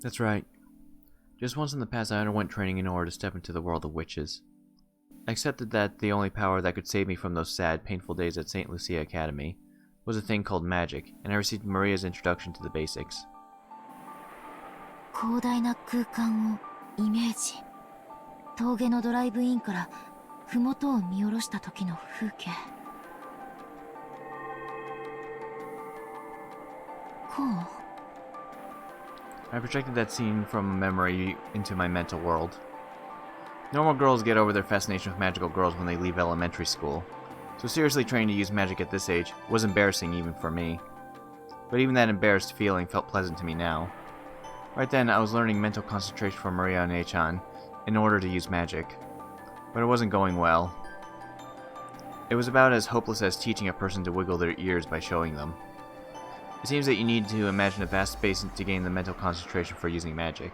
That's right. Just once in the past I underwent training in order to step into the world of witches. I accepted that the only power that could save me from those sad, painful days at St. Lucia Academy was a thing called magic, and I received Maria's introduction to the basics. 広大な空間をイメージ。峠のドライブインから麓を見下ろした時の風景。こう I projected that scene from a memory into my mental world. Normal girls get over their fascination with magical girls when they leave elementary school, so seriously trying to use magic at this age was embarrassing even for me. But even that embarrassed feeling felt pleasant to me now. Right then, I was learning mental concentration from Maria and Achan in order to use magic, but it wasn't going well. It was about as hopeless as teaching a person to wiggle their ears by showing them. It seems that you need to imagine a vast space to gain the mental concentration for using magic.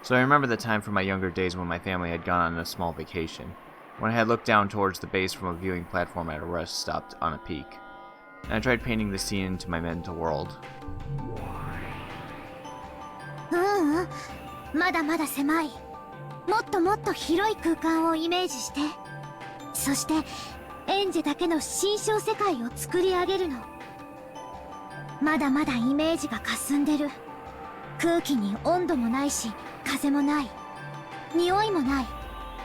So I remember the time from my younger days when my family had gone on a small vacation, when I had looked down towards the base from a viewing platform at a rest stop on a peak, and I tried painting the scene into my mental world. まだまだ狭い。もっともっと広い空間をイメージして。そしてエンジェだけの心象世界を作り上げるの。まだまだイメージが霞んでる。空気に温度もないし風もない。匂いもない。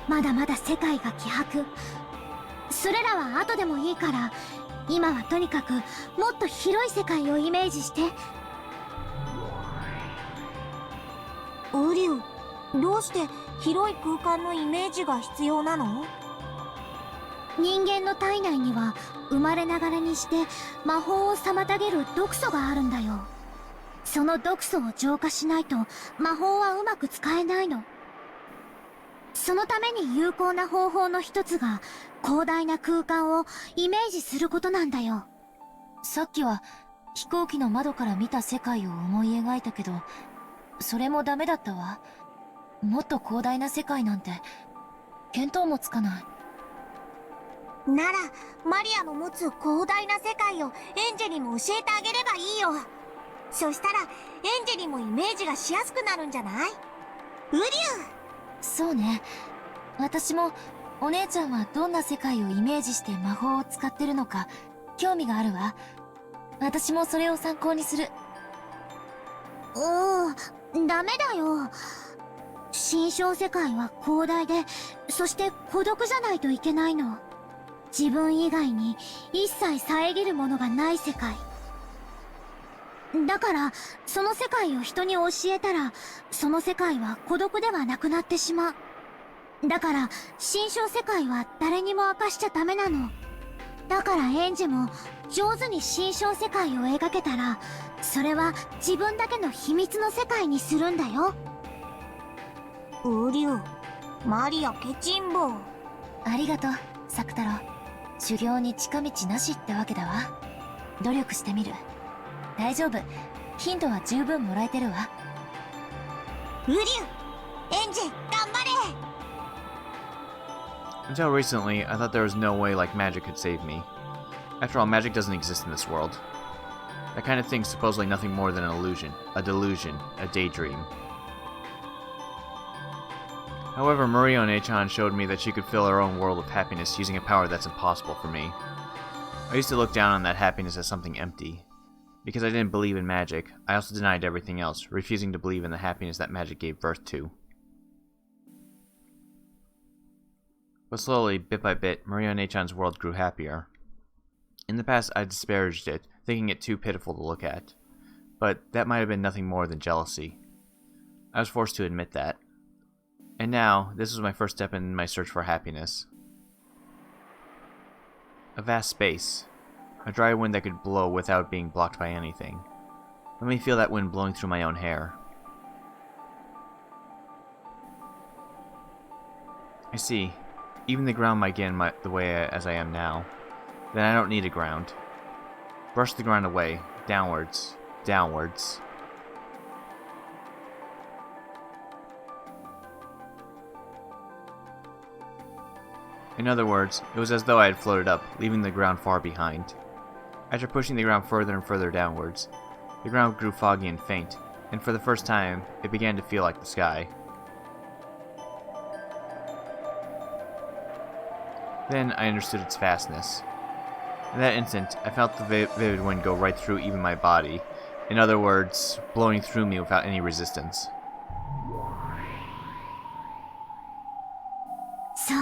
まだまだ世界が希薄。それらは後でもいいから、今はとにかくもっと広い世界をイメージして。ウリュウ、どうして広い空間のイメージが必要なの？人間の体内には生まれながらにして魔法を妨げる毒素があるんだよ。その毒素を浄化しないと魔法はうまく使えないの。そのために有効な方法の一つが広大な空間をイメージすることなんだよ。さっきは飛行機の窓から見た世界を思い描いたけど、それもダメだったわ。もっと広大な世界なんて見当もつかない。ならマリアの持つ広大な世界をエンジェにも教えてあげればいいよ。そしたらエンジェにもイメージがしやすくなるんじゃない？ウリュウ。そうね。私もお姉ちゃんはどんな世界をイメージして魔法を使ってるのか興味があるわ。私もそれを参考にする。ダメだよ。心象世界は広大で、そして孤独じゃないといけないの。自分以外に一切遮るものがない世界。だからその世界を人に教えたら、その世界は孤独ではなくなってしまう。だから心象世界は誰にも明かしちゃダメなの。だからエンジェも上手に心象世界を描けたら、それは自分だけの秘密の世界にするんだよ。ウリュウ、マリアケチンボ。ありがとう、サク太郎。修行に近道なしってわけだわ。努力してみる。大丈夫。ヒントは十分もらえてるわ。ウリュウ、エンジェ、頑張れ。Until recently, I thought there was no way like magic could save me. After all, magic doesn't exist in this world. That kind of thing's supposedly nothing more than an illusion, a delusion, a daydream. However, Maria and Achan showed me that she could fill her own world with happiness using a power that's impossible for me. I used to look down on that happiness as something empty. Because I didn't believe in magic, I also denied everything else, refusing to believe in the happiness that magic gave birth to. But slowly, bit by bit, Maria and Achan's world grew happier. In the past, I disparaged it, thinking it too pitiful to look at. But that might have been nothing more than jealousy. I was forced to admit that. And now, this was my first step in my search for happiness. A vast space. A dry wind that could blow without being blocked by anything. Let me feel that wind blowing through my own hair. I see. Even the ground might get in the way as I am now. Then I don't need a ground. Brush the ground away. Downwards. Downwards. In other words, it was as though I had floated up, leaving the ground far behind. After pushing the ground further and further downwards, the ground grew foggy and faint, and for the first time, it began to feel like the sky. Then I understood its vastness. In that instant, I felt the vivid wind go right through even my body. In other words, blowing through me without any resistance. そう。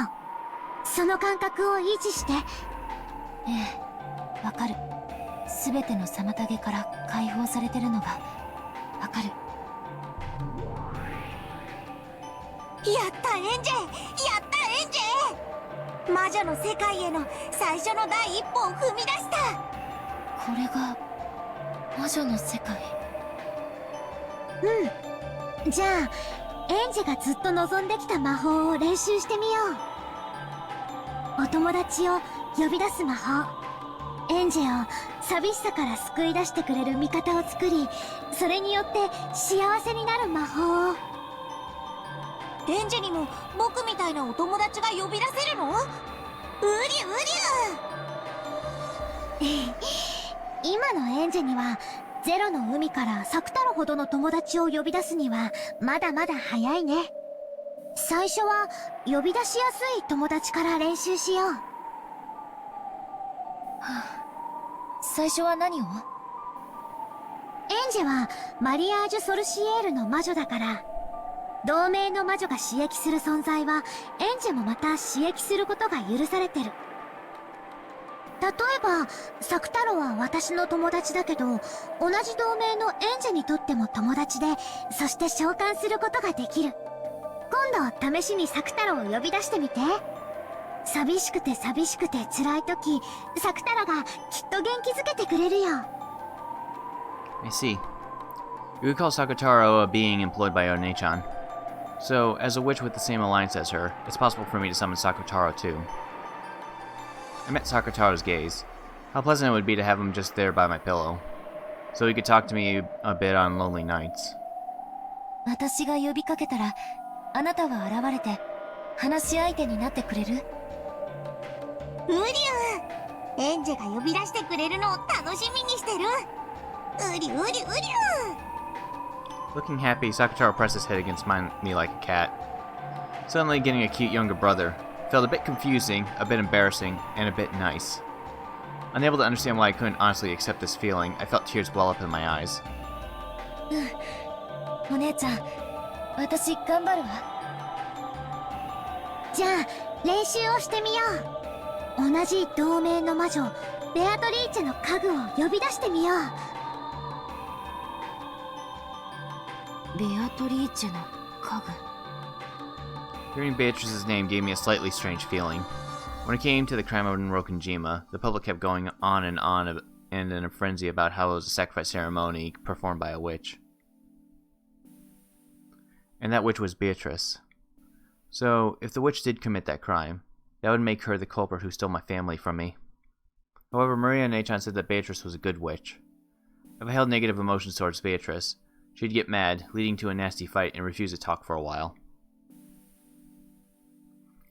その感覚を維持して。ええ、わかる。すべての妨げから解放されてるのがわかる。やったエンジェ、やったエンジェ。魔女の世界への最初の第一歩を踏み出した。これが魔女の世界。うん。じゃあエンジェがずっと望んできた魔法を練習してみよう。お友達を呼び出す魔法。エンジェを寂しさから救い出してくれる味方を作り、それによって幸せになる魔法を。エンジェにも僕みたいなお友達が呼び出せるの？うりゅうりゅう。今のエンジェにはゼロの海からサクタロほどの友達を呼び出すにはまだまだ早いね。最初は呼び出しやすい友達から練習しよう。はあ、最初は何を？エンジェはマリアージュ・ソルシエールの魔女だから、同盟の魔女が刺激する存在はエンジェもまた刺激することが許されてる。例えばサクタロは私の友達だけど、同じ同盟のエンジェにとっても友達で、そして召喚することができる。今度試しにサクタロを呼び出してみて。寂しくて辛い時、サクタロがきっと元気づけてくれるよ。 I see. You recall Sakutaro being employed by One-chan. So, as a witch with the same alliance as her, it's possible for me to summon Sakutaro too. I met Sakutaro's gaze. How pleasant it would be to have him just there by my pillow. So he could talk to me a bit on lonely nights. 私が呼びかけたら、あなたは現れて話し相手になってくれる？うりゅう。エンジェが呼び出してくれるのを楽しみにしてる。うりゅうりゅうりゅう。Looking happy, Sakutaro pressed his head against me like a cat. Suddenly getting a cute younger brother felt a bit confusing, a bit embarrassing, and a bit nice. Unable to understand why I couldn't honestly accept this feeling, I felt tears well up in my eyes. お姉ちゃん、私頑張るわ。じゃあ練習をしてみよう。同じ同盟の魔女ベアトリーチェの家具を呼び出してみよう。ベアトリーチェの家具。Hearing Beatrice's name gave me a slightly strange feeling. When it came to the crime of Rokunjima, the public kept going on and in a frenzy about how it was a sacrifice ceremony performed by a witch. And that witch was Beatrice. So, if the witch did commit that crime, that would make her the culprit who stole my family from me. However, Maria Nechan said that Beatrice was a good witch. If I held negative emotions towards Beatrice, she'd get mad, leading to a nasty fight, and refuse to talk for a while.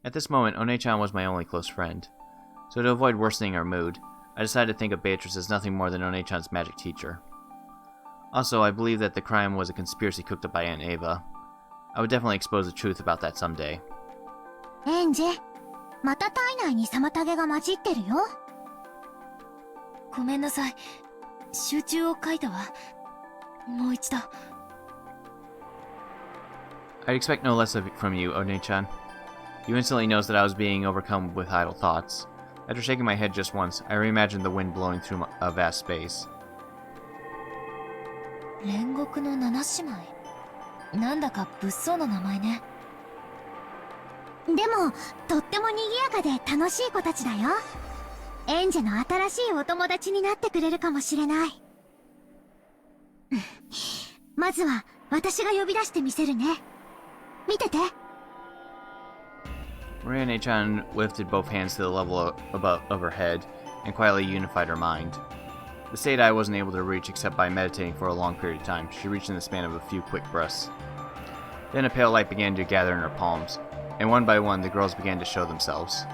At this moment, One-chan was my only close friend, so to avoid worsening our mood, I decided to think of Beatrice as nothing more than One-chan's magic teacher. Also, I believe that the crime was a conspiracy cooked up by Aunt Ava. I would definitely expose the truth about that someday. エンジェ、また体内に妨げが混じってるよ。ごめんなさい。集中を欠いたわ。もう一度。I'd expect no less from you, One-chan. You instantly noticed that I was being overcome with idle thoughts. After shaking my head just once, I reimagined the wind blowing through a vast space. 煉獄の七姉妹。なんだか物騒な名前ね。でも、とっても賑やかで楽しい子たちだよ。エンジェの新しいお友達になってくれるかもしれない。まずは、私が呼び出してみせるね。見てて。Maria Nechan lifted both hands to the level of her head and quietly unified her mind. The state I wasn't able to reach except by meditating for a long period of time, she reached in the span of a few quick breaths. Then a pale light began to gather in her palms, and one by one the girls began to show themselves.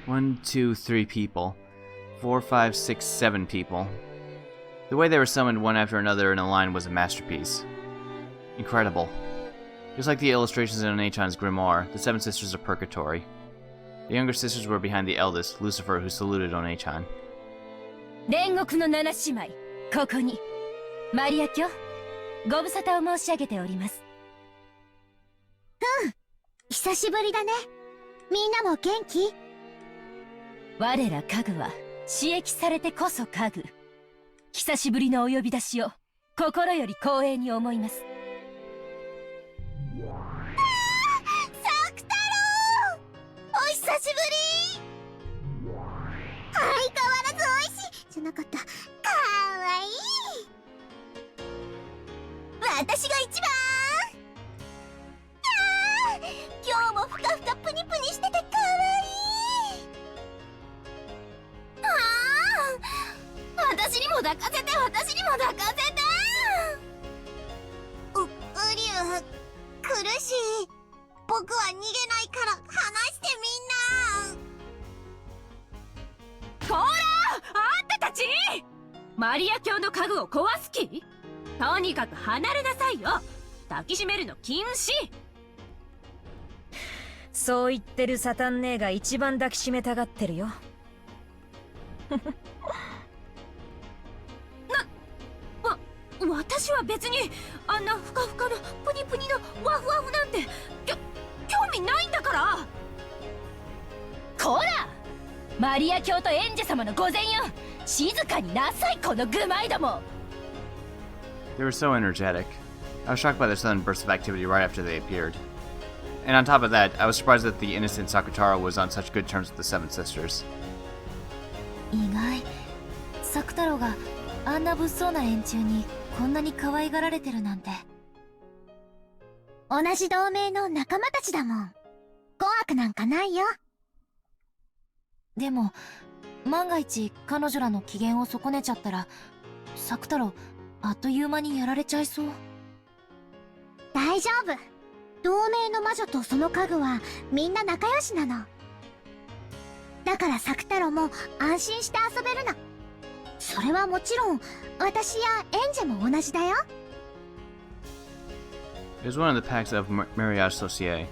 One, two, three people. 4, 5, 6, 7 people. The way they were summoned one after another in a line was a masterpiece. Incredible. Just like the illustrations in Onichan's grimoire, the 7 sisters of Purgatory. The younger sisters were behind the eldest, Lucifer, who saluted Onichan. 煉獄の七姉妹、ここに。マリア卿、ご無沙汰を申し上げております。久しぶりだね。みんなも元気？我ら家具は刺激されてこそ家具。久しぶりのお呼び出しを心より光栄に思います。サク太郎、お久しぶり。相変わらず美味しいじゃなかった。かわいい。私が一番。今日もふかふかプニプニしててかわいい。私にも抱かせて、私にも抱かせて。うりゅう、苦しい。僕は逃げないから離してみんな。こら、あんたたち！マリア卿の家具を壊す気？とにかく離れなさいよ。抱きしめるの禁止。そう言ってるサタン姉が一番抱きしめたがってるよ。私は別にあんなふかふかのプニプニのワフワフなんて興味ないんだから。こら、マリア卿とエンジェ様の御前よ。静かになさい、この愚昧ども。 They were so energetic. I was shocked by their sudden burst of activity right after they appeared. And on top of that, I was surprised that the innocent Sakutaro was on such good terms with the 7 sisters. 意外。サク太郎があんな物騒な連中にこんなに可愛がられてるなんて。同じ同盟の仲間たちだもん。怖くなんかないよ。でも万が一彼女らの機嫌を損ねちゃったら、サク太郎あっという間にやられちゃいそう。大丈夫。同盟の魔女とその家具はみんな仲良しなの。だからサク太郎も安心して遊べるの。それはもちろん私やエンジェも同じだよ。It was one of the pacts of Mariage Saucier.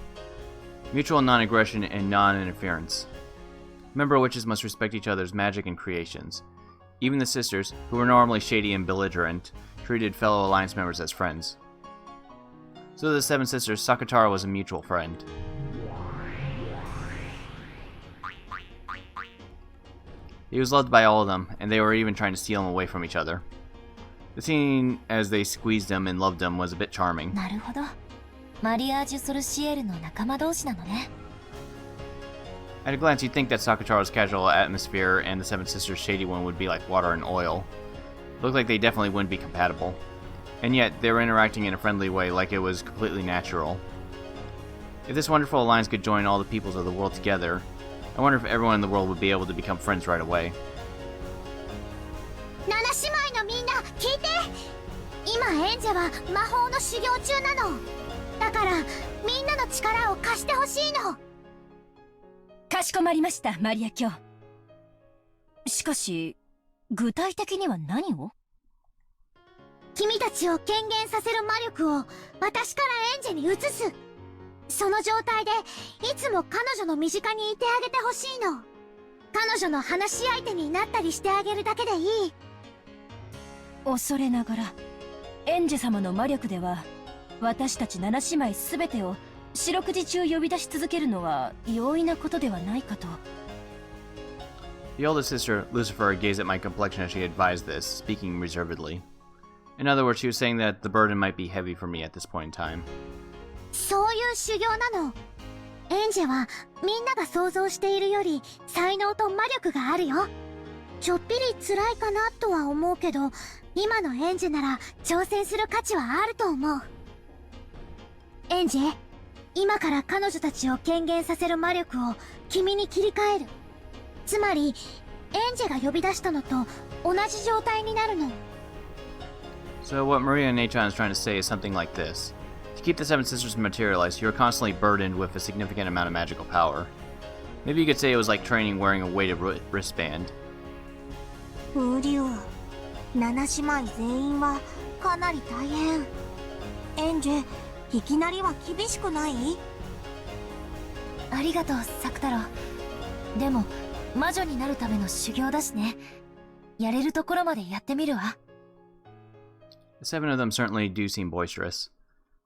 Mutual non-aggression and non-interference. Member witches must respect each other's magic and creations. Even the sisters, who were normally shady and belligerent, treated fellow Alliance members as friends. So to the 7 sisters, Sakutaro was a mutual friend. He was loved by all of them, and they were even trying to steal him away from each other. The scene as they squeezed him and loved him was a bit charming. なるほど。マリアージュ・ソルシエルの仲間同士なのね。At a glance, you'd think that Sakutaro's casual atmosphere and the 7 sisters' shady one would be like water and oil. It looked like they definitely wouldn't be compatible. And yet, they were interacting in a friendly way like it was completely natural. If this wonderful alliance could join all the peoples of the world together, I wonder if everyone in the world would be able to become friends right away. 七姉妹のみんな聞いて。今エンジェは魔法の修行中なの。だからみんなの力を貸してほしいの。かしこまりました、マリア卿。しかし具体的には何を？君たちを権限させる魔力を私からエンジェに移す。その状態でいつも彼女の身近にいてあげてほしいの。彼女の話し相手になったりしてあげるだけでいい。恐れながらエンジェ様の魔力では私たち七姉妹すべてを四六時中呼び出し続けるのは容易なことではないかと。The oldest sister, Lucifer, gazed at my complexion as she advised this, speaking reservedly. In other words, she was saying that the burden might be heavy for me at this point in time. そういう修行なの。エンジェはみんなが想像しているより才能と魔力があるよ。ちょっぴり辛いかなとは思うけど、今のエンジェなら挑戦する価値はあると思う。エンジェ、今から彼女たちを権限させる魔力を君に切り替える。つまりエンジェが呼び出したのと同じ状態になるの。So what Maria Nechan is trying to say is something like this. To keep the 7 sisters materialized, you are constantly burdened with a significant amount of magical power. Maybe you could say it was like training wearing a weighted wristband. ウリュウ、7姉妹全員はかなり大変。エンジェ、いきなりは厳しくない？ありがとう、サク太郎。でも魔女になるための修行だしね。やれるところまでやってみるわ。The 7 of them certainly do seem boisterous.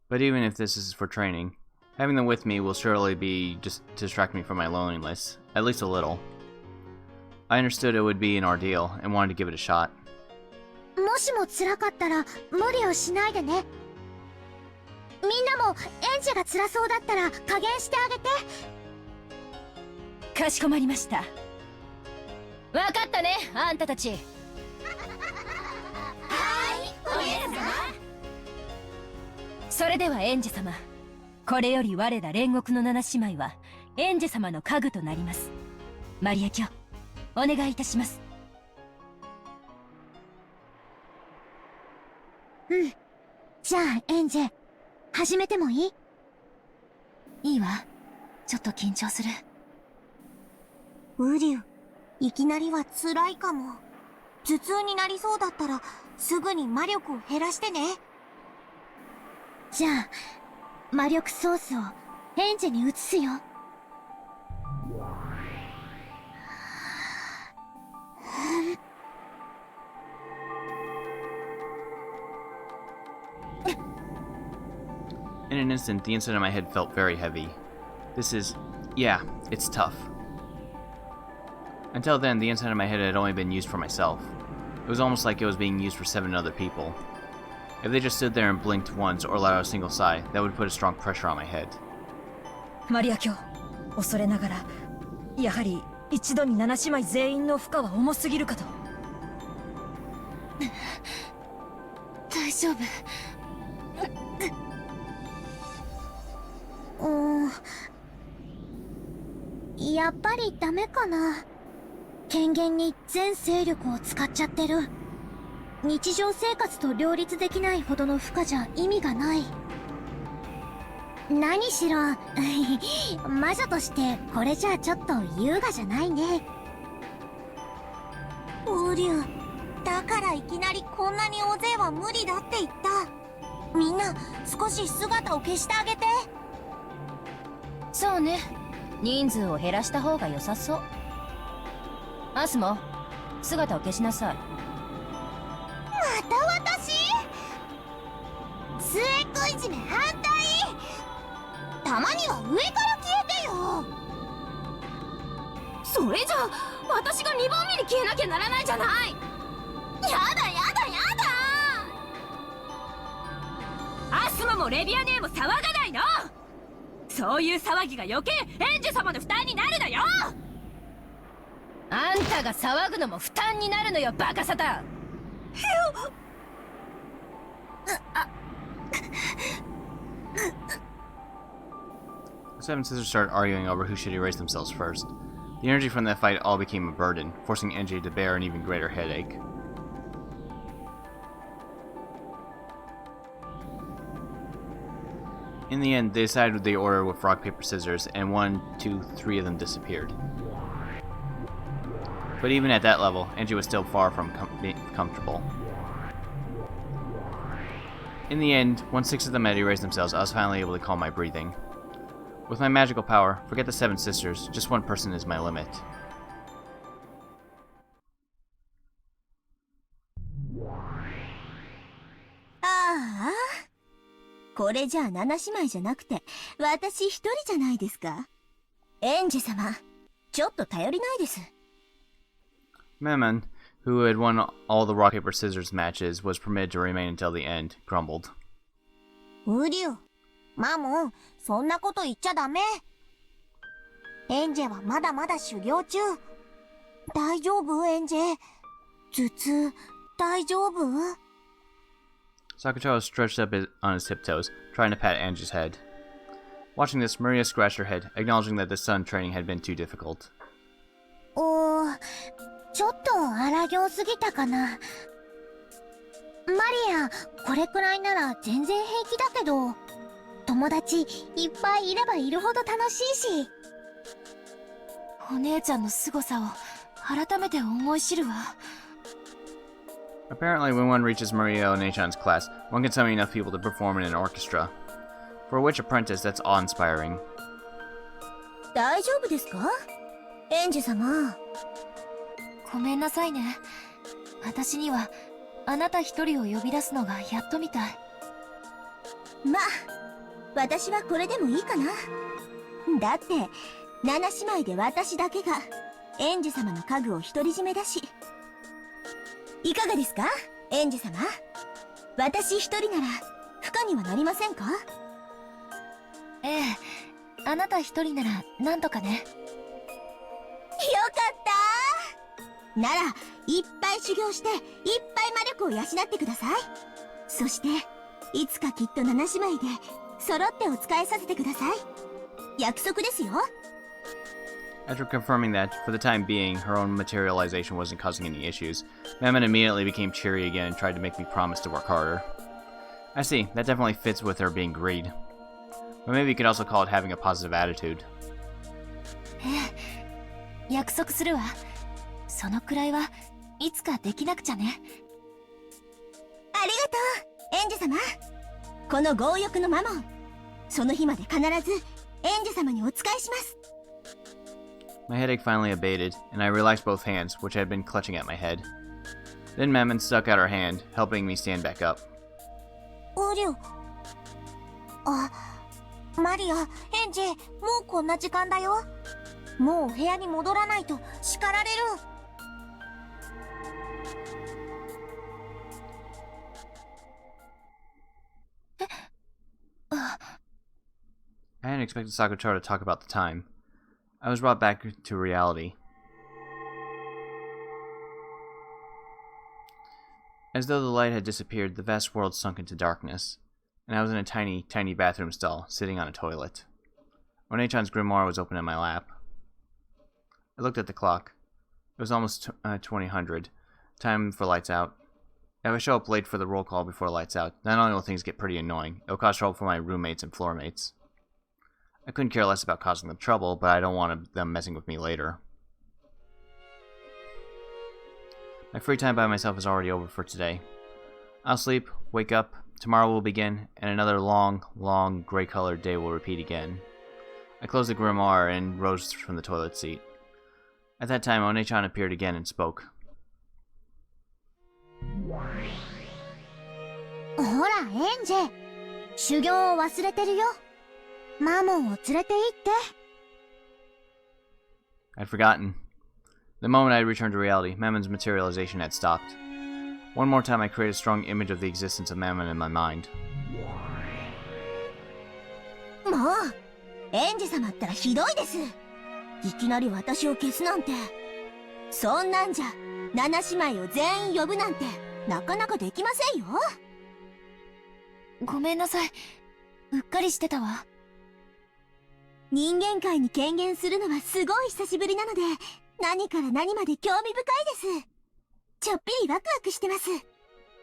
But even if this is for training, having them with me will surely be just to distract me from my loneliness, at least a little. I understood it would be an ordeal and wanted to give it a shot. もしも辛かったら無理をしないでね。みんなもエンジェが辛そうだったら加減してあげて。かしこまりました。わかったね、あんたたち。はーい、お姉様。それではエンジェ様、これより我ら煉獄の7姉妹はエンジェ様の家具となります。マリア卿、お願いいたします。うん。じゃあエンジェ、始めてもいい？いいわ。ちょっと緊張する。ウリュウ、いきなりは辛いかも。頭痛になりそうだったらすぐに魔力を減らしてね。じゃあ魔力ソースをエンジェに移すよ。In an instant, the inside of my head felt very heavy. This is... yeah, it's tough. Until then, the inside of my head had only been used for myself. It was almost like it was being used for 7 other people. If they just stood there and blinked once or let out a single sigh, that would put a strong pressure on my head. マリア卿、恐れながらやはり一度に7姉妹全員の負荷は重すぎるかと。大丈夫。やっぱりダメかな。権限に全勢力を使っちゃってる。日常生活と両立できないほどの負荷じゃ意味がない。何しろ魔女としてこれじゃちょっと優雅じゃないね。ウリュウ、だからいきなりこんなに大勢は無理だって言った。みんな少し姿を消してあげて。そうね、人数を減らした方が良さそう。アスモ、姿を消しなさい。また私？末っ子いじめ反対。たまには上から消えてよ。それじゃあ私が2番目に消えなきゃならないじゃない。やだやだやアスモもレビアネーも騒がないの。そういう騒ぎが余計エンジェ様の負担になるのよ。あんたが騒ぐのも負担になるのよ、バカサタン。The 7 sisters started arguing over who should erase themselves first. The energy from that fight all became a burden, forcing NJ to bear an even greater headache. In the end, they decided the order with rock, paper, scissors, and 1, 2, 3 of them disappeared. But even at that level, NJ was still far from being comfortable. In the end, once 6 of them had erased themselves, I was finally able to calm my breathing. With my magical power, forget the 7 sisters, just one person is my limit. ああ、これじゃあ7姉妹じゃなくて私一人じゃないですか。エンジェ様、ちょっと頼りないです。Memon, who had won all the rock, paper, scissors matches, was permitted to remain until the end, grumbled. ウリュウ、マモン、そんなこと言っちゃダメ。エンジェはまだまだ修行中。大丈夫エンジェ？頭痛、大丈夫？ Sakutaro stretched up on his tiptoes, trying to pat Angie's head. Watching this, Maria scratched her head, acknowledging that the sun training had been too difficult. ちょっと荒行すぎたかな。マリア、これくらいなら全然平気だけど、友達いっぱいいればいるほど楽しいし。お姉ちゃんの凄さを改めて思い知るわ。Apparently, when one reaches Maria Onechan's class, one can summon enough people to perform in an orchestra. For a witch apprentice, that's awe-inspiring. 大丈夫ですか園児様。ごめんなさいね。私にはあなた一人を呼び出すのがやっとみたい。まあ、私はこれでもいいかな。だって、7姉妹で私だけが園児様の家具を独り占めだし。いかがですか園児様。私一人なら不可にはなりませんか？ええ、あなた一人ならなんとかね。よかったなら、いっぱい修行して、いっぱい魔力を養ってください。そして、いつかきっと7姉妹で、揃ってお仕えさせてください。約束ですよ。After confirming that, for the time being, her own materialization wasn't causing any issues, Mammon immediately became cheery again and tried to make me promise to work harder. I see, that definitely fits with her being greed. But maybe you could also call it having a positive attitude. 約束するわ。そのくらいはいつかできなくちゃね。ありがとう、園児様。この強欲のマモン、その日まで必ず園児様にお仕えします。My headache finally abated, and I relaxed both hands, which had been clutching at my head. Then Mammon stuck out her hand, helping me stand back up. おりょ。あ、マリア、園児、もうこんな時間だよ。もうお部屋に戻らないと叱られる。I hadn't expected Sakutaro to talk about the time. I was brought back to reality. As though the light had disappeared, the vast world sunk into darkness, and I was in a tiny, tiny bathroom stall, sitting on a toilet. Onechan's grimoire was open in my lap. I looked at the clock. It was almost 2000. Time for lights out. If I show up late for the roll call before lights out, not only will things get pretty annoying, it'll cause trouble for my roommates and floor mates. I couldn't care less about causing them trouble, but I don't want them messing with me later. My free time by myself is already over for today. I'll sleep, wake up, tomorrow will begin, and another long, long, gray-colored day will repeat again. I closed the grimoire and rose from the toilet seat. At that time, Onechan appeared again and spoke. ほら、エンジェ。修行を忘れてるよ。マモンを連れて行って。I'd forgotten. The moment I had returned to reality, Mammon's materialization had stopped. One more time I created a strong image of the existence of Mammon in my mind. もう、園児様ったらひどいです。いきなり私を消すなんて。そんなんじゃ、7姉妹を全員呼ぶなんて、なかなかできませんよ。ごめんなさい。うっかりしてたわ。人間界に権限するのはすごい久しぶりなので、何から何まで興味深いです。ちょっぴりワクワクしてます。こ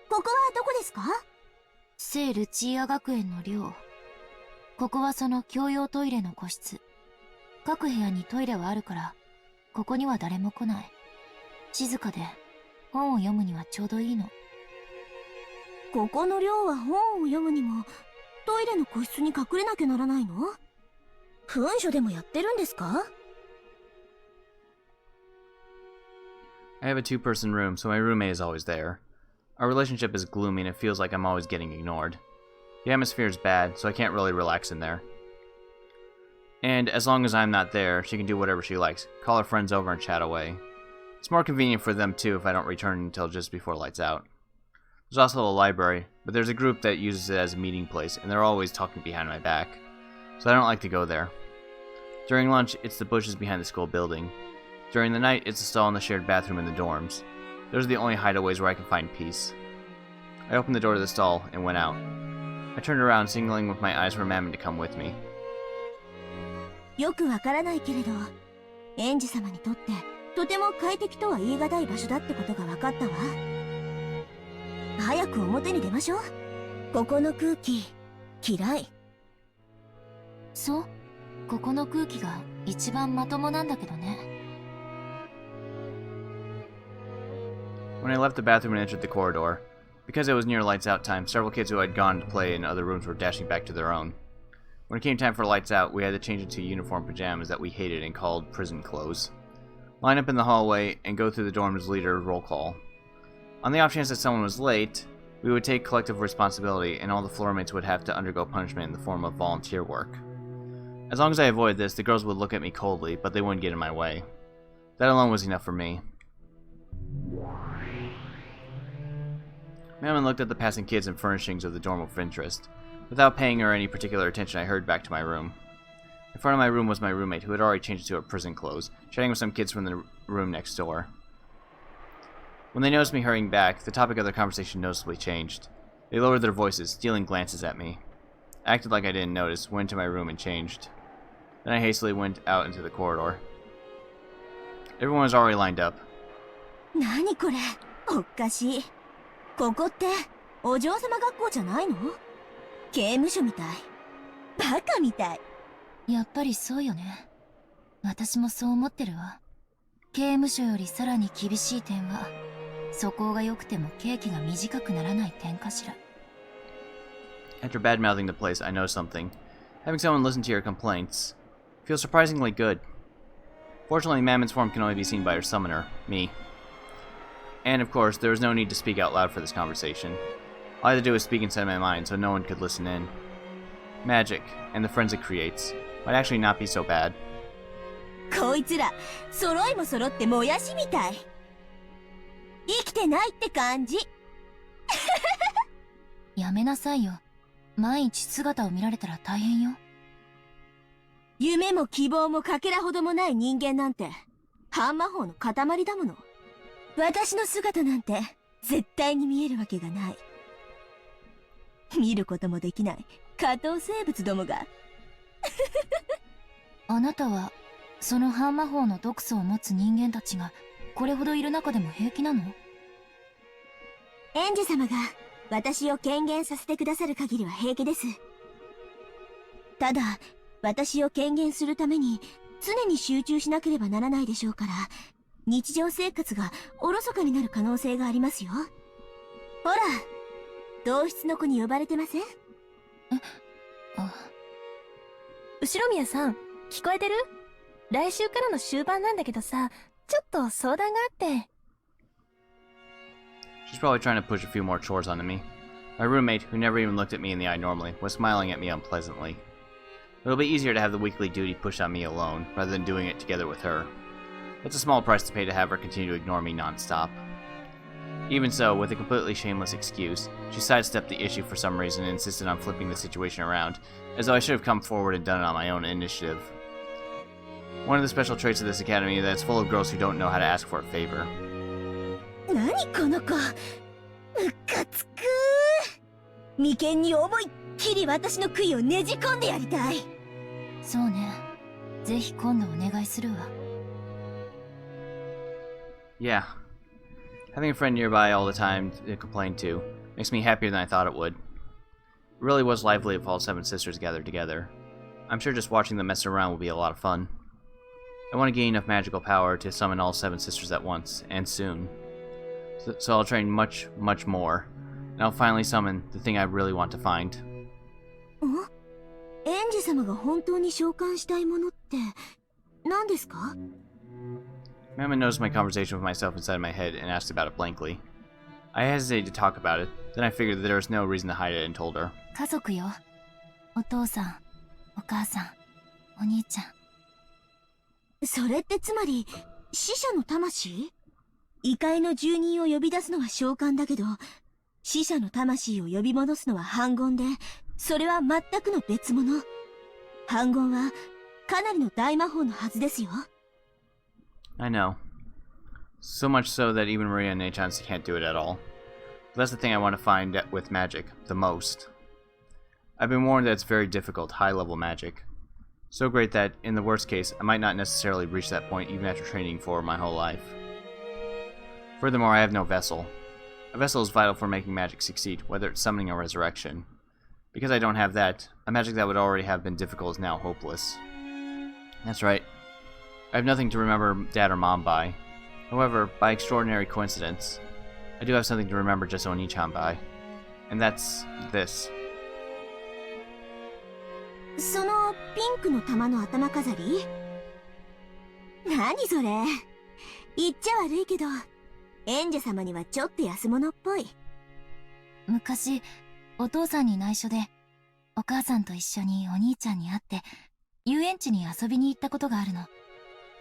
こはどこですか？聖ルチーア学園の寮。ここはその共用トイレの個室。各部屋にトイレはあるから、ここには誰も来ない。静かで、本を読むにはちょうどいいの。ここの寮は本を読むにも、トイレの個室に隠れなきゃならないの？文書でもやってるんですか？ I have a two-person room, so my roommate is always there. Our relationship is gloomy and it feels like I'm always getting ignored. The atmosphere is bad, so I can't really relax in there. And as long as I'm not there, she can do whatever she likes, call her friends over and chat away. It's more convenient for them too if I don't return until just before lights out. There's also a library, but there's a group that uses it as a meeting place, and they're always talking behind my back, so I don't like to go there. During lunch, it's the bushes behind the school building. During the night, it's a stall in the shared bathroom in the dorms. Those are the only hideaways where I can find peace. I opened the door to the stall and went out. I turned around, signaling with my eyes for Mammon to come with me. よくわからないけれど、園児様にとってとても快適とは言い難い場所だってことが分かったわ。早く表に出ましょう。ここの空気、嫌い。そう？ここの空気が一番まともなんだけどね。When I left the bathroom and entered the corridor, because it was near lights out time, several kids who had gone to play in other rooms were dashing back to their own. When it came time for lights out, we had to change into uniform pajamas that we hated and called prison clothes. Line up in the hallway and go through the dorm's leader roll call. On the off chance that someone was late, we would take collective responsibility and all the floor mates would have to undergo punishment in the form of volunteer work. As long as I avoided this, the girls would look at me coldly, but they wouldn't get in my way. That alone was enough for me. Mammon looked at the passing kids and furnishings of the dorm with interest. Without paying her any particular attention, I hurried back to my room. In front of my room was my roommate, who had already changed into her prison clothes, chatting with some kids from the room next door. When they noticed me hurrying back, the topic of their conversation noticeably changed. They lowered their voices, stealing glances at me. I acted like I didn't notice, went into my room and changed. Then I hastily went out into the corridor. Everyone was already lined up. 何これ、おかしい。ここってお嬢様学校じゃないの？刑務所みたい。バカみたい。やっぱりそうよね。私もそう思ってるわ。刑務所よりさらに厳しい点は、素行が良くても刑期が短くならない点かしら。After bad-mouthing the place, I noticed something. Having someone listen to your complaints feels surprisingly good. Fortunately, Mammon's form can only be seen by her summoner, me. And of course, there was no need to speak out loud for this conversation. All I had to do was speak inside my mind so no one could listen in. Magic, and the friends it creates, might actually not be so bad. こいつら、揃いも揃ってもやしみたい。生きてないって感じ。やめなさいよ。毎日姿を見られたら大変よ。夢も希望もかけらほどもない人間なんて、半魔法の塊だもの。私の姿なんて、絶対に見えるわけがない。見ることもできない、下等生物どもが。あなたは、その半魔法の毒素を持つ人間たちが、これほどいる中でも平気なの？園児様が、私を権限させてくださる限りは平気です。ただ、私を権限するために、常に集中しなければならないでしょうから、日常生活がおろそかになる可能性がありますよ。ほら、同室の子に呼ばれてません？後宮さん、聞こえてる？来週からの終盤なんだけどさ、ちょっと相談があって。She's probably trying to push a few more chores onto me. My roommate, who never even looked at me in the eye normally, was smiling at me unpleasantly. It'll be easier to have the weekly duty pushed on me alone, rather than doing it together with her. It's a small price to pay to have her continue to ignore me non-stop. Even so, with a completely shameless excuse, she sidestepped the issue for some reason and insisted on flipping the situation around, as though I should have come forward and done it on my own initiative. One of the special traits of this academy is that it's full of girls who don't know how to ask for a favor. 何この子、ムカつく。眉間に思いっきり私の杭をねじ込んでやりたい。そうね。ぜひ今度お願いするわ。Yeah. Having a friend nearby all the time to complain to makes me happier than I thought it would. It really was lively if all 7 sisters gathered together. I'm sure just watching them mess around will be a lot of fun. I want to gain enough magical power to summon all 7 sisters at once, and soon. So I'll train much, much more, and I'll finally summon the thing I really want to find. 園児様が本当に召喚したいものって何ですか？ Mammon noticed my conversation with myself inside my head and asked about it blankly. I hesitated to talk about it, then I figured that there was no reason to hide it and told her. 家族よ。お父さん、お母さん、お兄ちゃん。それってつまり、死者の魂？異界の住人を呼び出すのは召喚だけど、死者の魂を呼び戻すのは反言で、それは全くの別物。反言は、かなりの大魔法のはずですよ。I know. So much so that even Maria and Nechansi can't do it at all. But that's the thing I want to find with magic, the most. I've been warned that it's very difficult, high-level magic. So great that, in the worst case, I might not necessarily reach that point even after training for my whole life. Furthermore, I have no vessel. A vessel is vital for making magic succeed, whether it's summoning or resurrection. Because I don't have that, a magic that would already have been difficult is now hopeless. That's right. I have nothing to remember Dad or Mom by. However, by extraordinary coincidence, I do have something to remember just Oni-chan by. And that's this. そのピンクの玉の頭飾り？何それ？言っちゃ悪いけど、エンジェ様にはちょっと安物っぽい。昔、お父さんに内緒で、お母さんと一緒にお兄ちゃんに会って、遊園地に遊びに行ったことがあるの。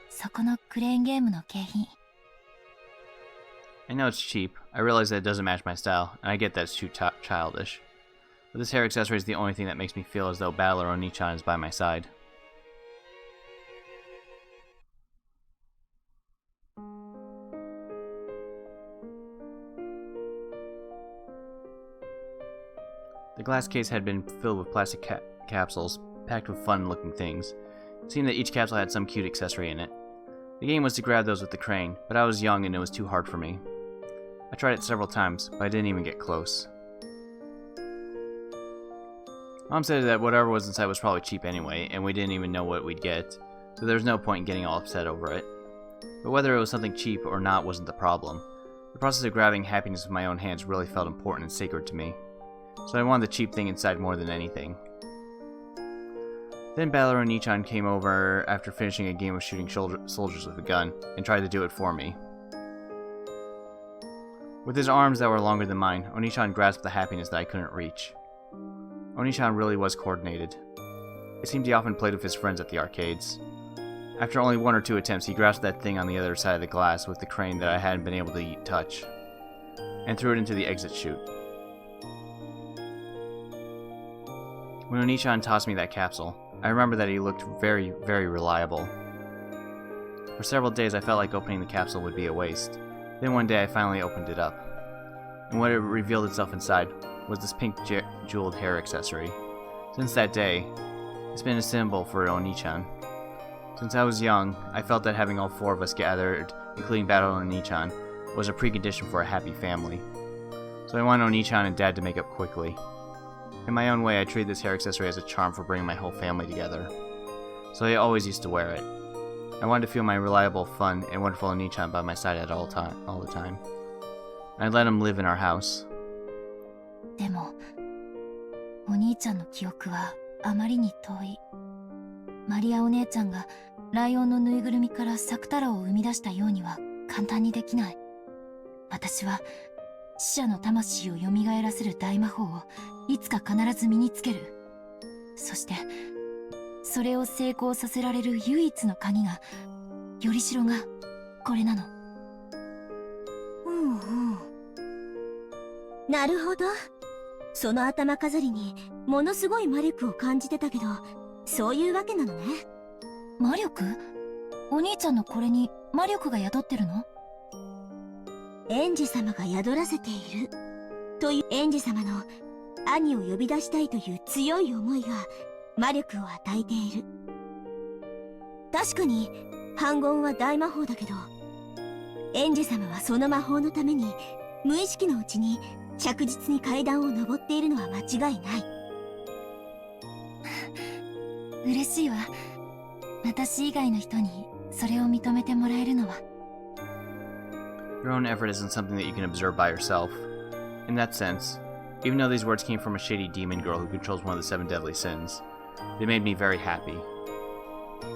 そこのクレーンゲームの景品。I know it's cheap. I realize that it doesn't match my style, and I get that it's too childish. But this hair accessory is the only thing that makes me feel as though Battler Oni-chan is by my side. The glass case had been filled with plastic capsules, packed with fun-looking things. It seemed that each capsule had some cute accessory in it. The game was to grab those with the crane, but I was young and it was too hard for me. I tried it several times, but I didn't even get close. Mom said that whatever was inside was probably cheap anyway, and we didn't even know what we'd get, so there was no point in getting all upset over it. But whether it was something cheap or not wasn't the problem. The process of grabbing happiness with my own hands really felt important and sacred to me, so I wanted the cheap thing inside more than anything. Then Battler Oni-chan came over after finishing a game of shooting soldiers with a gun, and tried to do it for me. With his arms that were longer than mine, Oni-chan grasped the happiness that I couldn't reach. Oni-chan really was coordinated. It seemed he often played with his friends at the arcades. After only 1 or 2 attempts, he grasped that thing on the other side of the glass with the crane that I hadn't been able to touch, and threw it into the exit chute. When Oni-chan tossed me that capsule, I remember that he looked very, very reliable. For several days I felt like opening the capsule would be a waste. Then one day I finally opened it up, and what it revealed itself inside was this pink jeweled hair accessory. Since that day, it's been a symbol for Oni-chan. Since I was young, I felt that having all 4 of us gathered, including Battle Oni-chan, was a precondition for a happy family. So I wanted Oni-chan and Dad to make up quickly. In my own way, I treated this hair accessory as a charm for bringing my whole family together. So I always used to wear it. I wanted to feel my reliable, fun, and wonderful Oni-chan by my side at all the time. I let him live in our house. でも、お兄ちゃんの記憶はあまりに遠い。マリアお姉ちゃんがライオンのぬいぐるみからサクタラを生み出したようには簡単にできない。私は死者の魂を蘇らせる大魔法をいつか必ず身につける。そして、それを成功させられる唯一の鍵が、よりしろがこれなの。なるほど。その頭飾りにものすごい魔力を感じてたけど、そういうわけなのね。魔力？お兄ちゃんのこれに魔力が宿ってるの？エンジェ様が宿らせているという、エンジェ様の兄を呼び出したいという強い思いが魔力を与えている。確かに反言は大魔法だけど、エンジェ様はその魔法のために無意識のうちに着実に階段を登っているのは間違いない。嬉しいわ。私以外の人にそれを認めてもらえるのは。Your own effort isn't something that you can observe by yourself. In that sense, even though these words came from a shady demon girl who controls one of the 7 deadly sins, they made me very happy.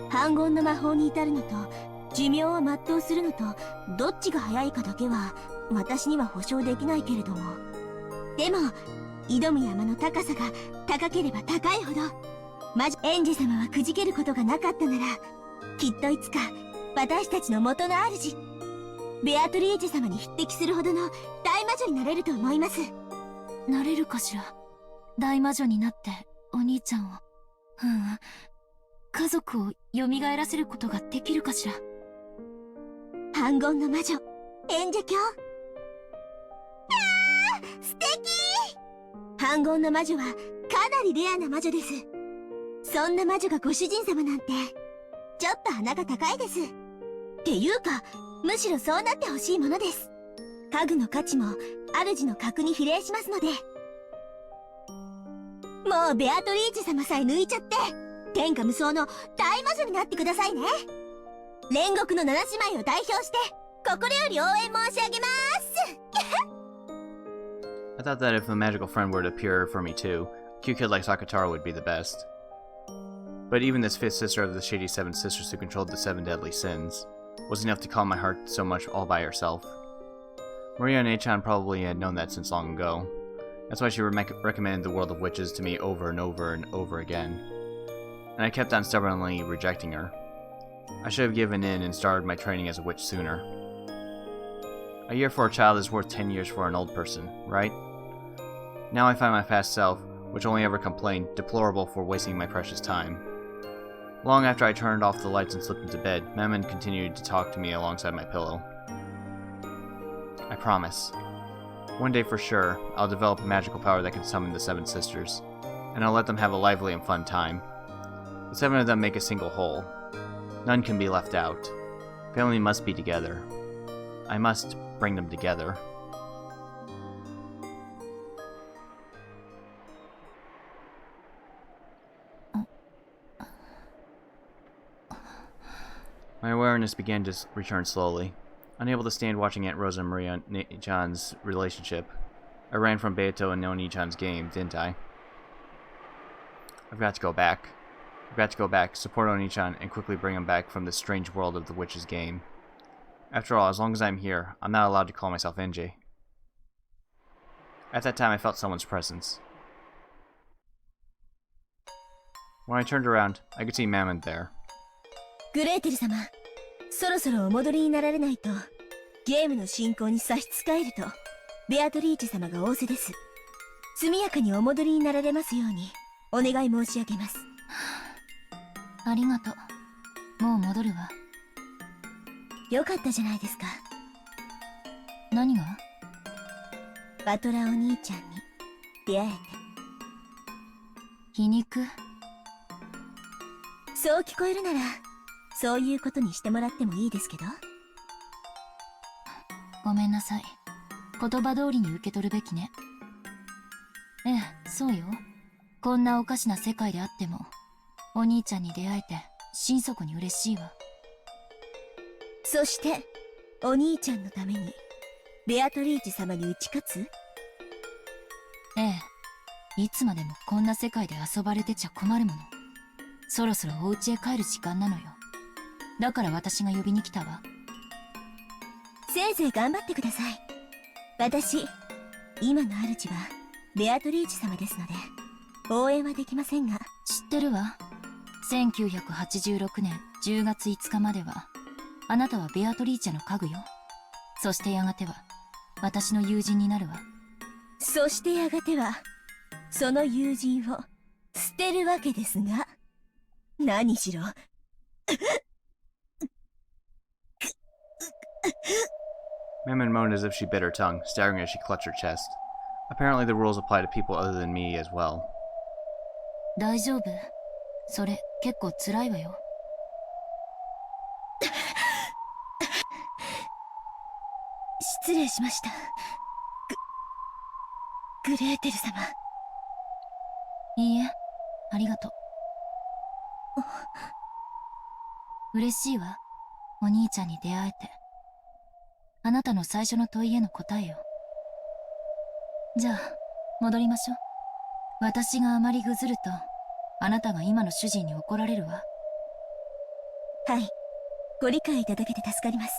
反言の魔法に至るのと寿命を全うするのとどっちが早いかだけは私には保証できないけれども、でも挑む山の高さが高ければ高いほど、エンジェ様はくじけることがなかったなら、きっといつか私たちの元の主ベアトリーチェ様に匹敵するほどの大魔女になれると思います。なれるかしら。大魔女になってお兄ちゃんを、家族を蘇らせることができるかしら。反言の魔女エンジェ教、素敵。反言の魔女はかなりレアな魔女です。そんな魔女がご主人様なんてちょっと鼻が高いです。っていうかむしろそうなってほしいものです。家具の価値も主の格に比例しますので。もうベアトリーチェ様さえ抜いちゃって天下無双の大魔女になってくださいね。煉獄の7姉妹を代表して心より応援申し上げます thought that if a magical friend were to appear for me too, a cute kid like Sakataro would be the best. But even this fifth sister of the shady seven sisters who controlled the seven deadly sins was enough to calm my heart so much all by herself. Maria and Achan probably had known that since long ago. That's why she recommended the world of witches to me over and over and over again. And I kept on stubbornly rejecting her. I should have given in and started my training as a witch sooner. A year for a child is worth 10 years for an old person, right? Now I find my past self, which only ever complained, deplorable for wasting my precious time. Long after I turned off the lights and slipped into bed, Mammon continued to talk to me alongside my pillow. I promise. One day for sure, I'll develop a magical power that can summon the seven sisters, and I'll let them have a lively and fun time. The seven of them make a single whole. None can be left out. Family must be together. I must bring them together. My awareness began to return slowly. Unable to stand watching Aunt Rosa and Maria and John's relationship, I ran from Beato and Noni-chan's game, didn't I? I've got to go back. I've got to go back, support Oni-chan, and quickly bring him back from this strange world of the witch's game. After all, as long as I'm here, I'm not allowed to call myself NJ. At that time, I felt someone's presence. When I turned around, I could see Mammon there. グレーテル様、そろそろお戻りになられないと、ゲームの進行に差し支えると、ベアトリーチェ様が仰せです。速やかにお戻りになられますように、お願い申し上げます。ありがとう。もう戻るわ。よかったじゃないですか。何が？バトラお兄ちゃんに出会えて。皮肉？そう聞こえるなら、そういうことにしてもらってもいいですけど。ごめんなさい。言葉通りに受け取るべきね。ええ、そうよ。こんなおかしな世界であっても、お兄ちゃんに出会えて心底に嬉しいわ。そしてお兄ちゃんのためにベアトリーチェ様に打ち勝つ？ええ、いつまでもこんな世界で遊ばれてちゃ困るもの。そろそろお家へ帰る時間なのよ。だから私が呼びに来たわ。せいぜい頑張ってください。私、今の主はベアトリーチェ様ですので応援はできませんが。知ってるわ。1986年10月5日まではあなたはベアトリーチェの家具よ。そしてやがては私の友人になるわ。そしてやがてはその友人を捨てるわけですが、何しろMammon moaned as if she bit her tongue, staggering as she clutched her chest. Apparently the rules apply to people other than me as well. 大丈夫？それ結構辛いわよ。失礼しました。グレーテル様。いいえ、ありがとう。嬉しいわ、お兄ちゃんに出会えて。あなたの最初の問いへの答えよ。じゃあ戻りましょう。私があまりぐずるとあなたが今の主人に怒られるわ。はい、ご理解いただけて助かります。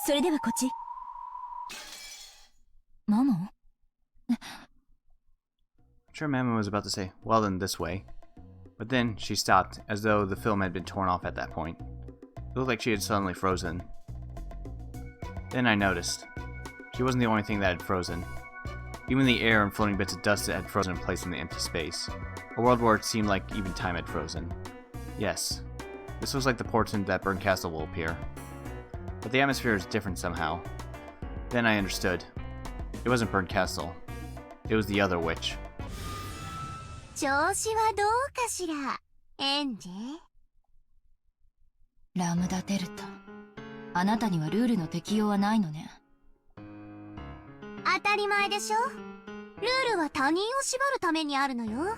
それではこっち。マモン？ I'm sure Mammon was about to say, well then this way. But then she stopped, as though the film had been torn off at that point. It looked like she had suddenly frozen. Then I noticed. She wasn't the only thing that had frozen. Even the air and floating bits of dust had frozen in place in the empty space. A world where it seemed like even time had frozen. Yes, this was like the portent that Burn Castle will appear. But the atmosphere is different somehow. Then I understood. It wasn't Burn Castle. It was the other witch. 調子はどうかしら、エンジェ。ラムダデルタ、あなたにはルールの適用はないのね。当たり前でしょ。ルールは他人を縛るためにあるのよ。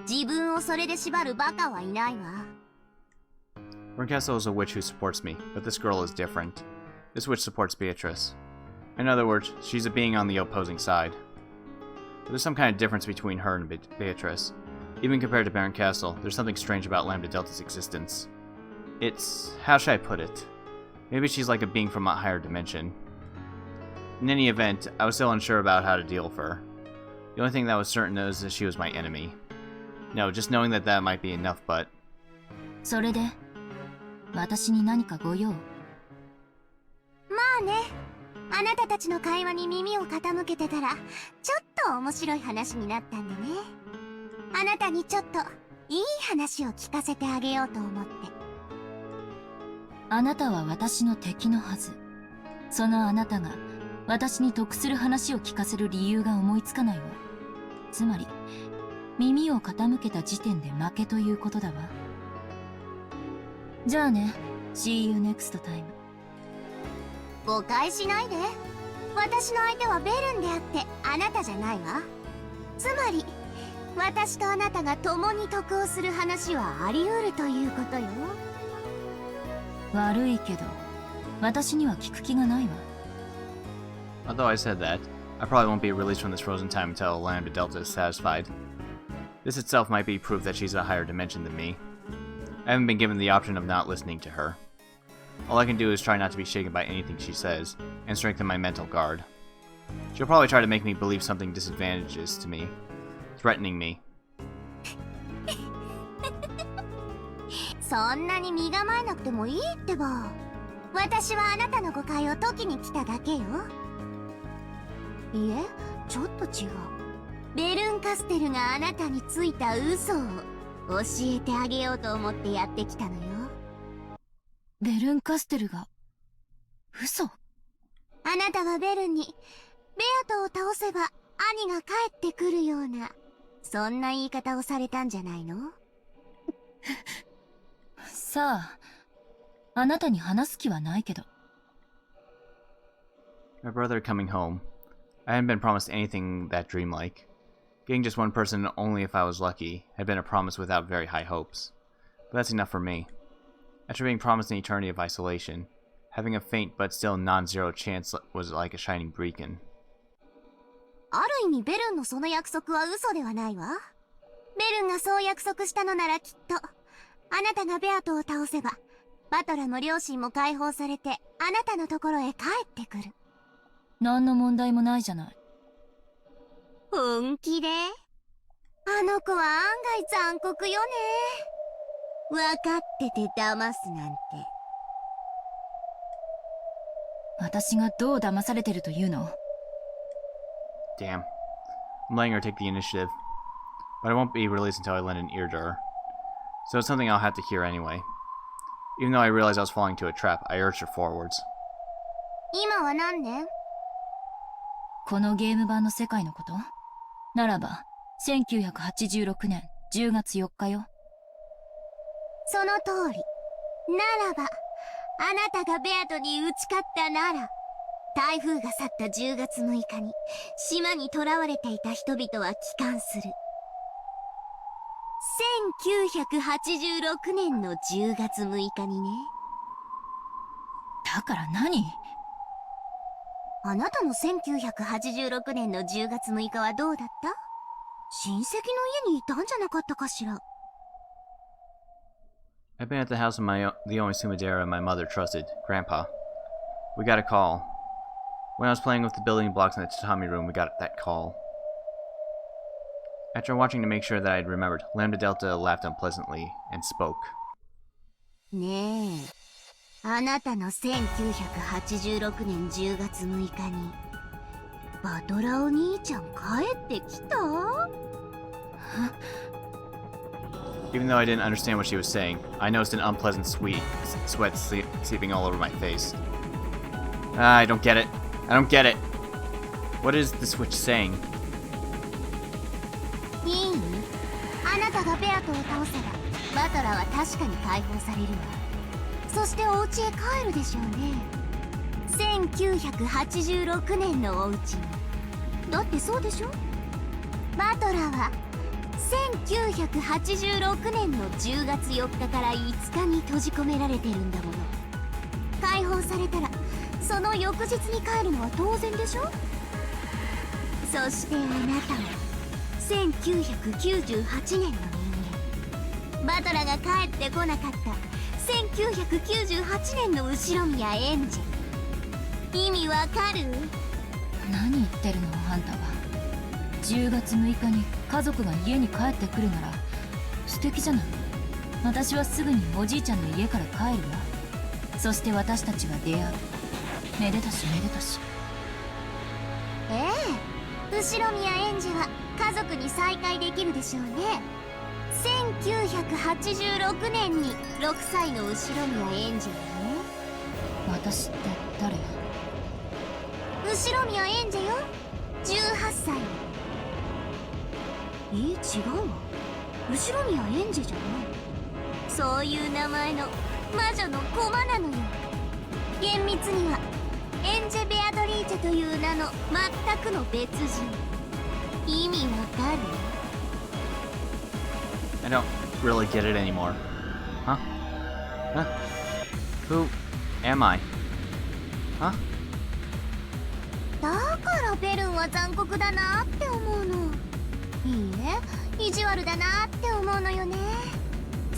自分をそれで縛るバカはいないわ。Burn Castle is a witch who supports me, but this girl is different. This witch supports Beatrice. In other words, she's a being on the opposing side. But there's some kind of difference between her and Beatrice. Even compared to Baron Castle, there's something strange about Lambda Delta's existence. It's... how should I put it? Maybe she's like a being from a higher dimension. In any event, I was still unsure about how to deal with her. The only thing that was certain is that she was my enemy. No, just knowing that might be enough, but... それで私に何かご用？まあね、あなたたちの会話に耳を傾けてたらちょっと面白い話になったんでね。あなたにちょっといい話を聞かせてあげようと思って。あなたは私の敵のはず。そのあなたが私に得する話を聞かせる理由が思いつかないわ。つまり耳を傾けた時点で負けということだわ。じゃあね、See you next time。誤解しないで。私の相手はベルンであってあなたじゃないわ。つまり私とあなたが共に得をする話はあり得るということよ。悪いけど私には聞く気がないわ。Although I said that, I probably won't be released from this frozen time until Lambda Delta is satisfied. This itself might be proof that she's a higher dimension than me. I haven't been given the option of not listening to her. All I can do is try not to be shaken by anything she says, and strengthen my mental guard. She'll probably try to make me believe something disadvantageous to me, threatening me. そんなに身構えなくてもいいってば。私はあなたの誤解を解きに来ただけよ。いえ、ちょっと違う。ベルンカステルがあなたについた嘘を教えてあげようと思ってやってきたのよ。ベルンカステルが嘘？あなたはベルンにベアトを倒せば兄が帰ってくるような、そんな言い方をされたんじゃないの？さあ、あなたに話す気はないけど。My brother coming home. I hadn't been promised anything that dreamlike. Getting just one person only if I was lucky had been a promise without very high hopes. But that's enough for me. After being promised an eternity of isolation, having a faint but still non-zero chance was like a shining beacon. ある意味ベルンのその約束は嘘ではないわ。ベルンがそう約束したのならきっと、あなたがベアトを倒せば、バトラも両親も解放されて、あなたのところへ帰ってくる。何の問題もないじゃない。本気で？あの子は案外残酷よね。分かってて騙すなんて。私がどう騙されてるというの？ Damn. I'm letting her take the initiative. But I won't be released until I lend an ear to her. So it's something I'll have to hear anyway. Even though I realized I was falling into a trap, I urged her forwards. 今は何年？このゲーム版の世界のこと？ならば、1986年10月4日よ。その通り。ならば、あなたがベアトに打ち勝ったなら、台風が去った10月6日に、島に囚われていた人々は帰還する。1986年の10月6日にね。だから何？あなたの1986年の10月6日はどうだった？親戚の家にいたんじゃなかったかしら。I've been at the house of the only Sumidera my mother trusted, Grandpa. We got a call. When I was playing with the building blocks in the tatami room, we got that call. After watching to make sure that I had remembered, Lambda Delta laughed unpleasantly and spoke. ねえ、あなたの1986年10月6日に、バトラお兄ちゃん帰ってきた？ Even though I didn't understand what she was saying, I noticed an unpleasant sweat seeping all over my face. I don't get it. I don't get it. What is the switch saying? いい？あなたがベアトを倒せば、バトラは確かに解放されるわ。そしてお家へ帰るでしょうね。1986年のお家に。だってそうでしょ？バトラは1986年の10月4日から5日に閉じ込められてるんだもの。解放されたらその翌日に帰るのは当然でしょ？そしてあなたは1998年の人間。バトラが帰ってこなかった1998年の後宮エンジ。意味わかる？何言ってるのあんたは。10月6日に家族が家に帰ってくるなら素敵じゃない。私はすぐにおじいちゃんの家から帰るわ。そして私たちは出会う。めでたしめでたし。ええ、後宮エンジは家族に再会できるでしょうね。1986年に6歳の後宮エンジはね。私って誰？後宮エンジよ、18歳。違うわ。後宮エンジじゃない。そういう名前の魔女の駒なのよ。厳密にはエンジェ・ベアトリーチェという名の全くの別人。意味わかる？ I don't really get it anymore. Huh? Huh? Who am I? Huh? だからベルンは残酷だなって思うの。いいえ、意地悪だなって思うのよね。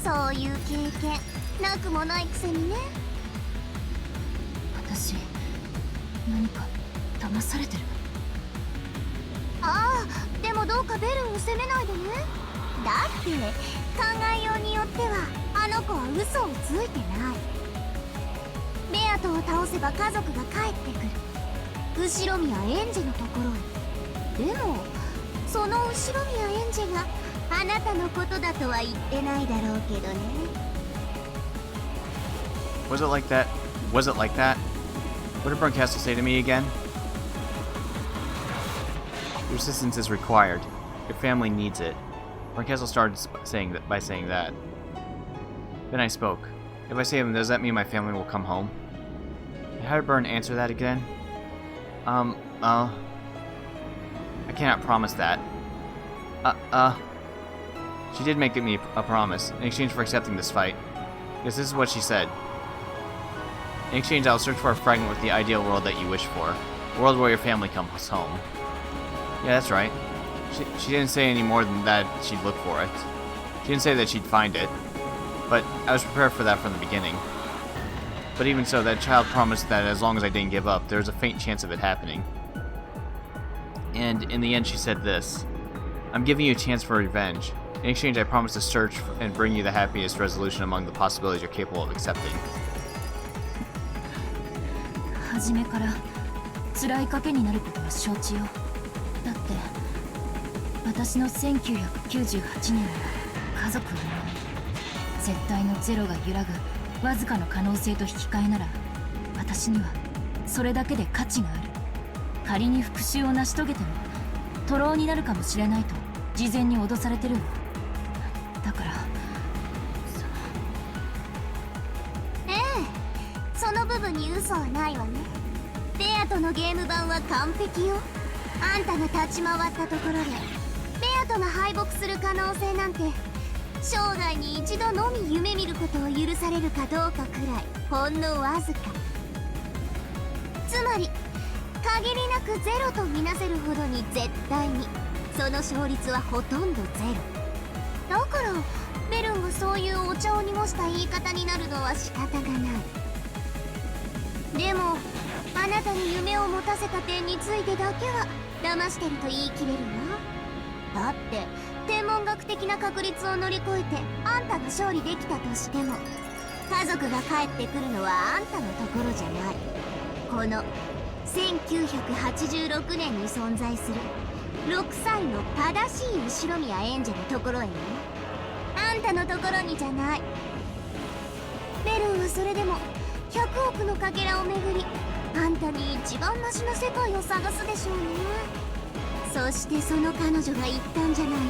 そういう経験なくもないくせにね。私何か騙されてる？ああ、でもどうかベルンを責めないでね。だって考えようによってはあの子は嘘をついてない。ベアトを倒せば家族が帰ってくる。後宮エンジのところへ。でもその後宮エンジがあなたのことだとは言ってないだろうけどね。 Was it like that? Was it like that? What did Barncastle say to me again? Your assistance is required. Your family needs it. Barncastle started by saying that. Then I spoke. If I save him, does that mean my family will come home? How did Byrne answer that again? I cannot promise that. She did make me a promise in exchange for accepting this fight. Yes, this is what she said. In exchange, I'll search for a fragment with the ideal world that you wish for. A world where your family comes home. Yeah, that's right. She didn't say any more than that she'd look for it. She didn't say that she'd find it. But I was prepared for that from the beginning. But even so, that child promised that as long as I didn't give up, there was a faint chance of it happening. And in the end, she said this. I'm giving you a chance for revenge. In exchange, I promise to search and bring you the happiest resolution among the possibilities you're capable of accepting. 初めから辛い賭けになることは承知よ。だって私の1998年には家族はない。絶対のゼロが揺らぐわずかの可能性と引き換えなら、私にはそれだけで価値がある。仮に復讐を成し遂げても徒労になるかもしれないと事前に脅されてるわ。だからええ、その部分に嘘はないわね。ベアとのゲーム版は完璧よ。あんたが立ち回ったところでベアとが敗北する可能性なんて生涯に一度のみ夢見ることを許されるかどうかくらいほんのわずか。つまり限りなくゼロとみなせるほどに絶対にその勝率はほとんどゼロだから、ベルンがそういうお茶を濁した言い方になるのは仕方がない。でもあなたに夢を持たせた点についてだけは騙してると言い切れるわ。だって天文学的な確率を乗り越えてあんたが勝利できたとしても、家族が帰ってくるのはあんたのところじゃない。この1986年に存在する6歳の正しい後宮エンジェのところへね。あんたのところにじゃない。ベルンはそれでも100億のかけらをめぐりあんたに一番マシな世界を探すでしょうね。そしてその彼女が言ったんじゃないの？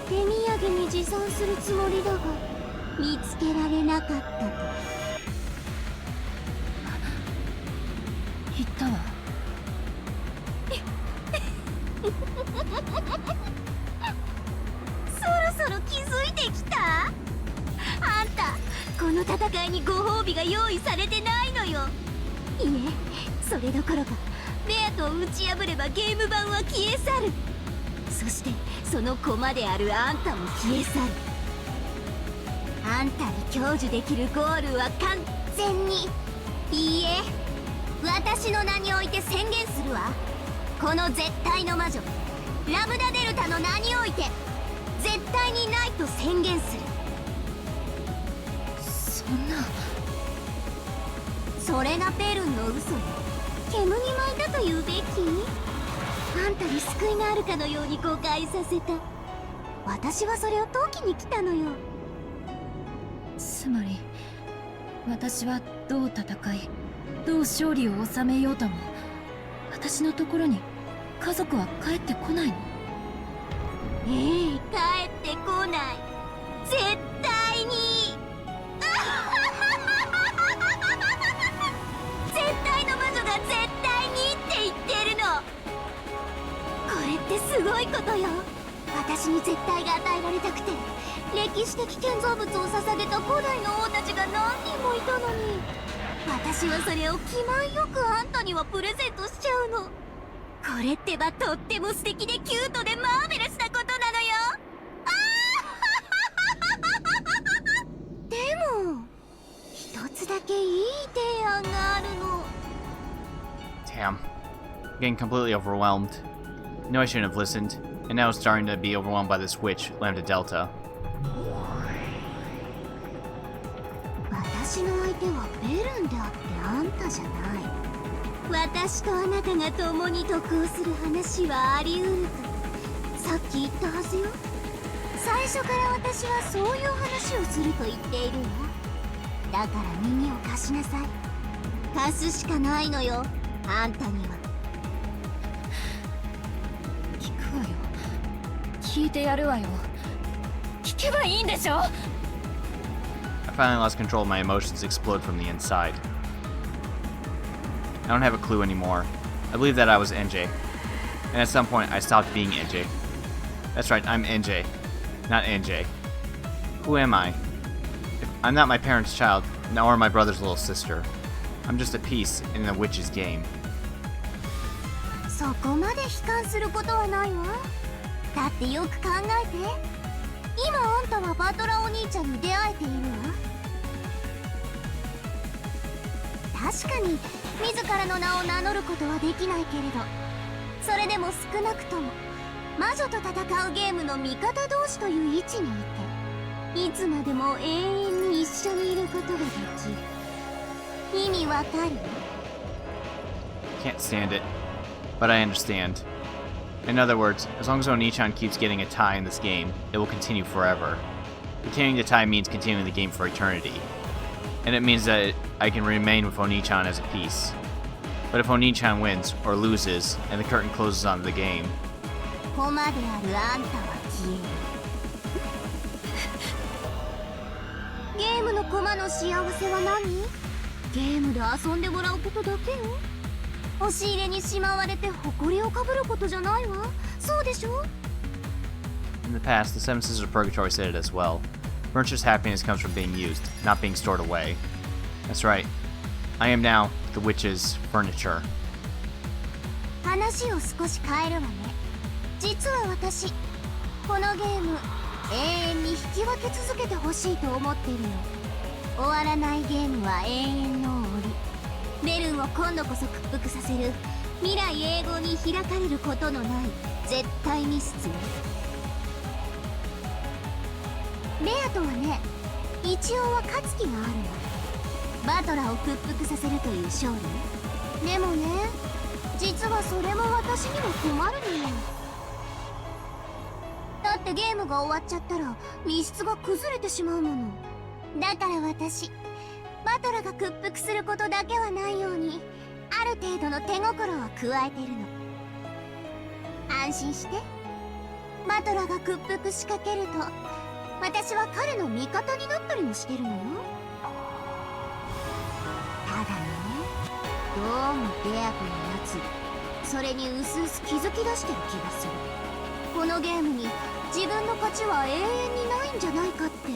手土産に持参するつもりだが見つけられなかったと。言ったわ。そろそろ気づいてきた？あんたこの戦いにご褒美が用意されてないのよ。いえ、それどころかベアと打ち破ればゲーム版は消え去る。そしてその駒であるあんたも消え去る。あんたに享受できるゴールは完全に、いいえ、私の名において宣言するわ。この絶対の魔女ラムダデルタの名において絶対にないと宣言する。そんな。それがペルンの嘘よ。煙に巻いたと言うべき。あんたに救いがあるかのように誤解させた。私はそれを解きに来たのよ。つまり私はどう戦いどう勝利を収めようとも、私のところに家族は帰ってこないの？ええ、帰ってこない。絶対に絶対の魔女が絶対にって言ってるの。これってすごいことよ。私に絶対が与えられたくて歴史的建造物を捧げた古代の王たちが何人もいたのに、私はそれを気前よくあんたにはプレゼントしちゃうの。これってばとっても素敵でキュートでマーベラスなことなのよ。でも一つだけいい提案があるの。 Damn. Getting completely overwhelmed. No, I shouldn't have listened. And now it's starting to be overwhelmed by this witch, Lambda Delta. 私の相手はベルンであってあんたじゃない。私とあなたが共に得をする話はあり得るとさっき言ったはずよ。最初から私はそういう話をすると言っているわ。だから耳を貸しなさい。貸すしかないのよ、あんたには。聞くわよ。聞いてやるわよ。聞けばいいんでしょ。 I finally lost control of my emotions explode from the inside. I don't have a clue anymore. I believe that I was NJ. And at some point I stopped being NJ. That's right, I'm NJ, not NJ. Who am I? I'm not my parents' child, nor my brother's little sister. I'm just a piece in the witch's game. そこまで悲観することはないわ。だってよく考えて。今あんたはバトラお兄ちゃんに出会えているわ。確かに自らの名を名乗ることはできないけれど、それでも少なくとも魔女と戦うゲームの味方同士という位置にいて、いつまでも永遠に一緒にいることができる。意味わかる？ Can't stand it, but I understand. In other words, as long as Oni-chan keeps getting a tie in this game, it will continue forever. Continuing the tie means continuing the game for eternity. And it means that I can remain with Oni-chan as a piece. But if Oni-chan wins, or loses, and the curtain closes on the game... 駒であるあんたは消える。ゲームの駒の幸せは何？ゲームで遊んでもらうことだけよ。押し入れにしまわれて埃をかぶることじゃないわ。そうでしょ？ In the past, the Seven Sisters of Purgatory said it as well. Furniture's happiness comes from being used, not being stored away. That's right. I am now the witch's furniture. 話を少し変えるわね。実は私、このゲーム永遠に引き分け続けてほしいと思っているの。終わらないゲームは永遠の檻。ベルンを今度こそ屈服させる未来永劫に開かれることのない絶対ミスツよ。ベアとはね、一応は勝つ気があるの。バトラーを屈服させるという勝利。でもね、実はそれも私にも困るのよ。だってゲームが終わっちゃったら密室が崩れてしまうもの。だから私、バトラが屈服することだけはないようにある程度の手心は加えてるの。安心して。バトラが屈服しかけると私は彼の味方になったりもしてるのよ。ただね、どうもベア君のやつそれにうすうす気づき出してる気がする。このゲームに自分の勝ちは永遠にないんじゃないかって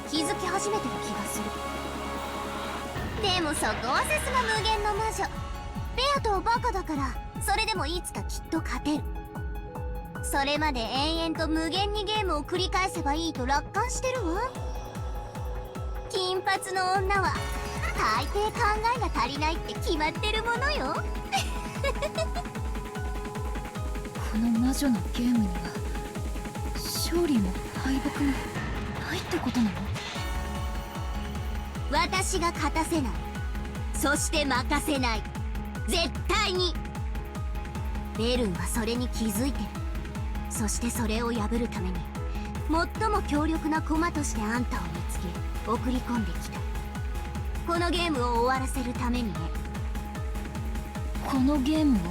気づき始めてる気がする。でもそこはさすが無限の魔女。ベアとバカだからそれでもいつかきっと勝てる。それまで延々と無限にゲームを繰り返せばいいと楽観してるわ。金髪の女は大抵考えが足りないって決まってるものよ。この魔女のゲームには勝利も敗北もないってことなの？私が勝たせない。そして負かせない。絶対に。ベルンはそれに気づいてる。そしてそれを破るために最も強力な駒としてあんたを見つけ送り込んできた。このゲームを終わらせるためにね。このゲームを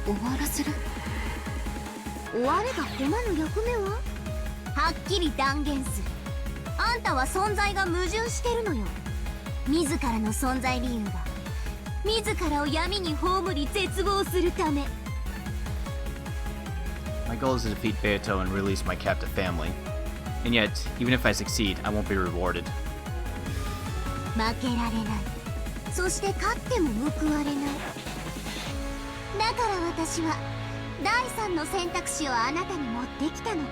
終わらせる？終われば駒の役目ははっきり断言する。あんたは存在が矛盾してるのよ。自らの存在理由が自らを闇に葬り絶望するため。My goal is to defeat Beato and release my captive family. And yet, even if I succeed, I won't be rewarded. 負けられない。そして勝っても報われない。だから私は第3の選択肢をあなたに持ってきたの。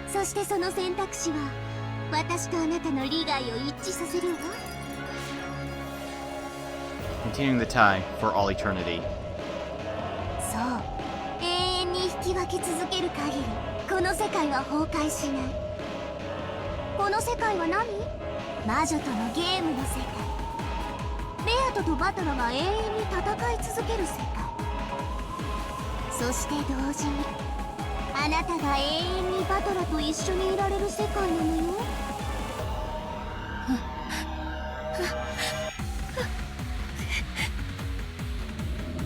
そしてその選択肢は私とあなたの利害を一致させるわ。Continuing the tie for all eternity. そう、永遠に引き分け続ける限りこの世界は崩壊しない。この世界は何？魔女とのゲームの世界。ベアトとバトラが永遠に戦い続ける世界。そして同時にあなたが永遠にバトラと一緒にいられる世界なのよ。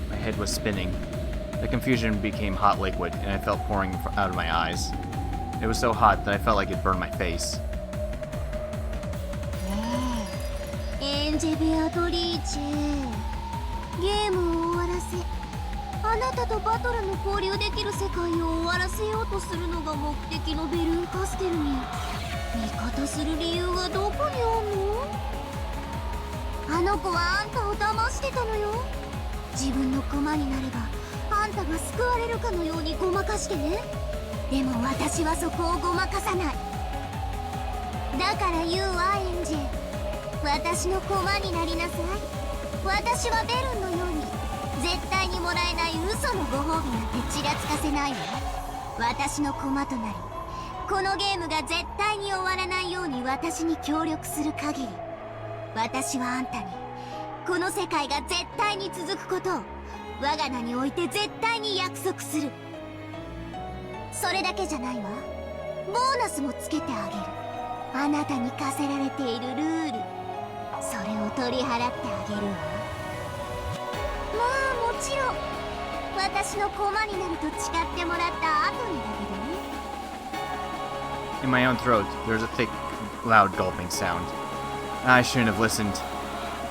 My head was spinning. The confusion became hot liquid, and I felt pouring out of my eyes. It was so hot that I felt like it burned my face. エンジェ・ベアトリーチェ、ゲームを終わらせあなたとバトラの交流できる世界を終わらせようとするのが目的のベルンカステルに味方する理由がどこにあんの？あの子はあんたを騙してたのよ。自分の駒になればあんたが救われるかのようにごまかしてね。でも私はそこをごまかさない。だから言うわ、エンジェ。私の駒になりなさい。私はベルンのように絶対にもらえない嘘のご褒美なんてちらつかせないわ。私の駒となりこのゲームが絶対に終わらないように私に協力する限り、私はあんたにこの世界が絶対に続くことを我が名において絶対に約束する。それだけじゃないわ。ボーナスもつけてあげる。あなたに課せられているルール、それを取り払ってあげるわ。まあもちろん私の駒になると誓ってもらった後にだけどね。 In my own throat, there was a thick, loud gulping sound. I shouldn't have listened.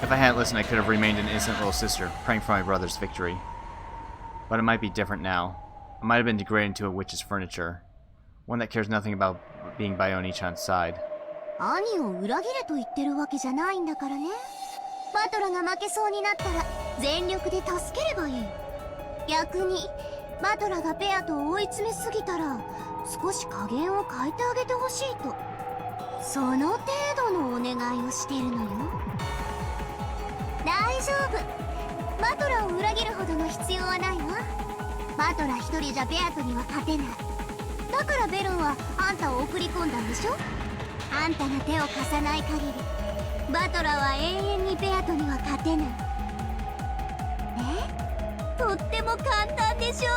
If I hadn't listened, I could have remained an innocent little sister, praying for my brother's victory. But it might be different now. I might have been degraded into a witch's furniture, one that cares nothing about being by Oni-chan's side. 兄を裏切れと言ってるわけじゃないんだからね。バトラが負けそうになったら全力で助ければいい。逆にバトラがベアと追い詰めすぎたら少し加減を変えてあげてほしいと、その程度のお願いをしているのよ。大丈夫、バトラを裏切るほどの必要はないわ。バトラ一人じゃベアトには勝てない。だからベルンはあんたを送り込んだんでしょ。あんたが手を貸さない限りバトラは永遠にベアトには勝てない。とっても簡単でしょ。